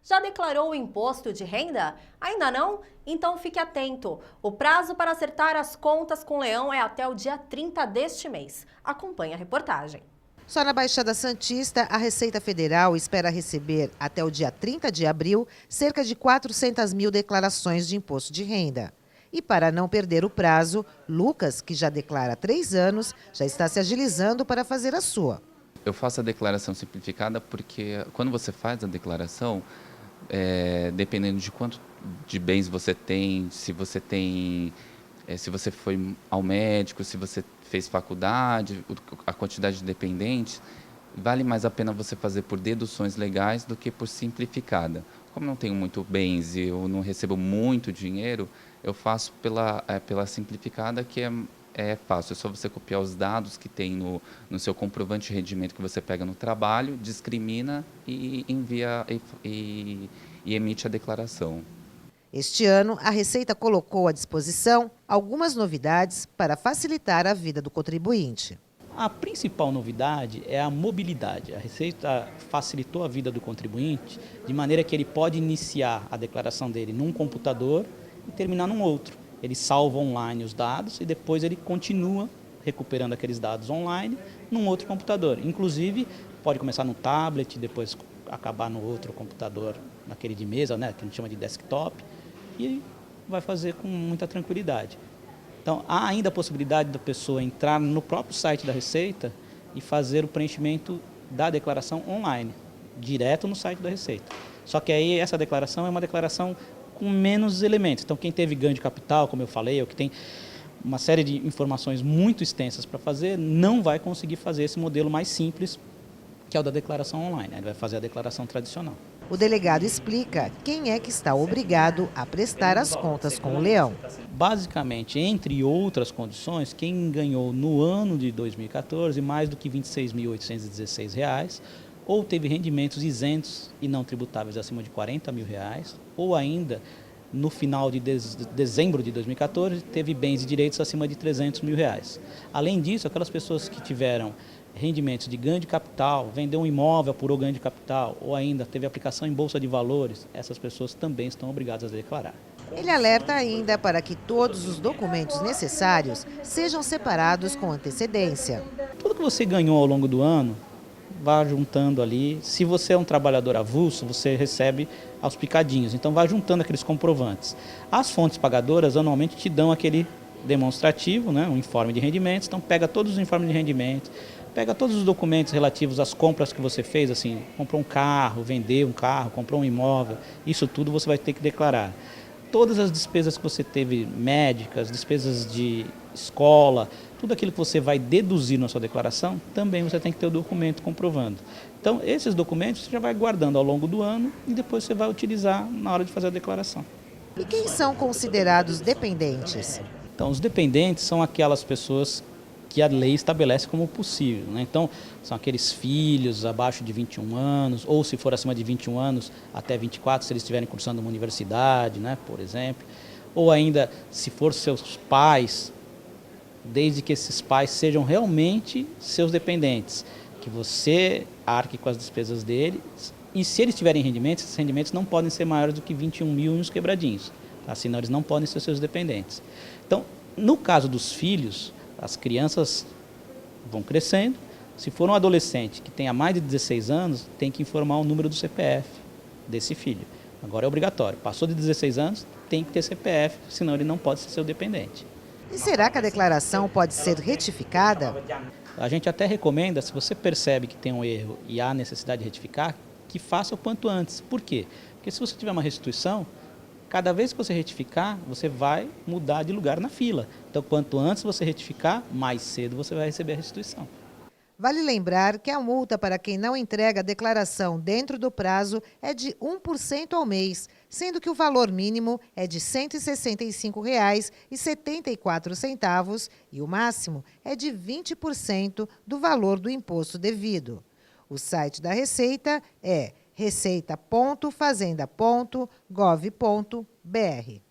Já declarou o imposto de renda? Ainda não? Então fique atento. O prazo para acertar as contas com o Leão é até o dia 30 deste mês. Acompanhe a reportagem. Só na Baixada Santista, a Receita Federal espera receber, até o dia 30 de abril, cerca de 400 mil declarações de imposto de renda. E para não perder o prazo, Lucas, que já declara há 3 anos, já está se agilizando para fazer a sua. Eu faço a declaração simplificada porque quando você faz a declaração, dependendo de quanto de bens você tem, se você foi ao médico, se você fez faculdade, a quantidade de dependentes, vale mais a pena você fazer por deduções legais do que por simplificada. Como não tenho muito bens e eu não recebo muito dinheiro, eu faço pela simplificada, que é fácil. É só você copiar os dados que tem no seu comprovante de rendimento que você pega no trabalho, discrimina e envia e emite a declaração. Este ano, a Receita colocou à disposição algumas novidades para facilitar a vida do contribuinte. A principal novidade é a mobilidade. A Receita facilitou a vida do contribuinte de maneira que ele pode iniciar a declaração dele num computador e terminar num outro. Ele salva online os dados e depois ele continua recuperando aqueles dados online num outro computador. Inclusive, pode começar no tablet, depois acabar no outro computador, naquele de mesa, né, que a gente chama de desktop, e vai fazer com muita tranquilidade. Então, há ainda a possibilidade da pessoa entrar no próprio site da Receita e fazer o preenchimento da declaração online, direto no site da Receita. Só que aí essa declaração é uma declaração com menos elementos. Então, quem teve ganho de capital, como eu falei, ou que tem uma série de informações muito extensas para fazer, não vai conseguir fazer esse modelo mais simples, que é o da declaração online. Ele vai fazer a declaração tradicional. O delegado explica quem é que está obrigado a prestar as contas com o Leão. Basicamente, entre outras condições, quem ganhou no ano de 2014 mais do que R$ 26.816, ou teve rendimentos isentos e não tributáveis acima de R$ 40 mil, ou ainda, no final de dezembro de 2014, teve bens e direitos acima de R$ 300 mil. Além disso, aquelas pessoas que tiveram rendimentos de ganho de capital, vendeu um imóvel, apurou ganho de capital, ou ainda teve aplicação em bolsa de valores, essas pessoas também estão obrigadas a declarar. Ele alerta ainda para que todos os documentos necessários sejam separados com antecedência. Tudo que você ganhou ao longo do ano, vá juntando ali. Se você é um trabalhador avulso, você recebe aos picadinhos, então vá juntando aqueles comprovantes. As fontes pagadoras anualmente te dão aquele demonstrativo, né, um informe de rendimentos, então pega todos os informes de rendimentos, pega todos os documentos relativos às compras que você fez, assim, comprou um carro, vendeu um carro, comprou um imóvel, isso tudo você vai ter que declarar. Todas as despesas que você teve médicas, despesas de escola, tudo aquilo que você vai deduzir na sua declaração, também você tem que ter o documento comprovando. Então, esses documentos você já vai guardando ao longo do ano e depois você vai utilizar na hora de fazer a declaração. E quem são considerados dependentes? Então, os dependentes são aquelas pessoas que a lei estabelece como possível, né? Então, são aqueles filhos abaixo de 21 anos, ou se for acima de 21 anos, até 24, se eles estiverem cursando uma universidade, né, por exemplo. Ou ainda, se for seus pais, desde que esses pais sejam realmente seus dependentes, que você arque com as despesas deles, e se eles tiverem rendimentos, esses rendimentos não podem ser maiores do que 21 mil e uns quebradinhos, tá? Senão eles não podem ser seus dependentes. Então, no caso dos filhos, as crianças vão crescendo. Se for um adolescente que tenha mais de 16 anos, tem que informar o número do CPF desse filho. Agora é obrigatório. Passou de 16 anos, tem que ter CPF, senão ele não pode ser seu dependente. E será que a declaração pode ser retificada? A gente até recomenda, se você percebe que tem um erro e há necessidade de retificar, que faça o quanto antes. Por quê? Porque se você tiver uma restituição, cada vez que você retificar, você vai mudar de lugar na fila. Então, quanto antes você retificar, mais cedo você vai receber a restituição. Vale lembrar que a multa para quem não entrega a declaração dentro do prazo é de 1% ao mês, sendo que o valor mínimo é de R$ 165,74 e o máximo é de 20% do valor do imposto devido. O site da Receita é receita.fazenda.gov.br.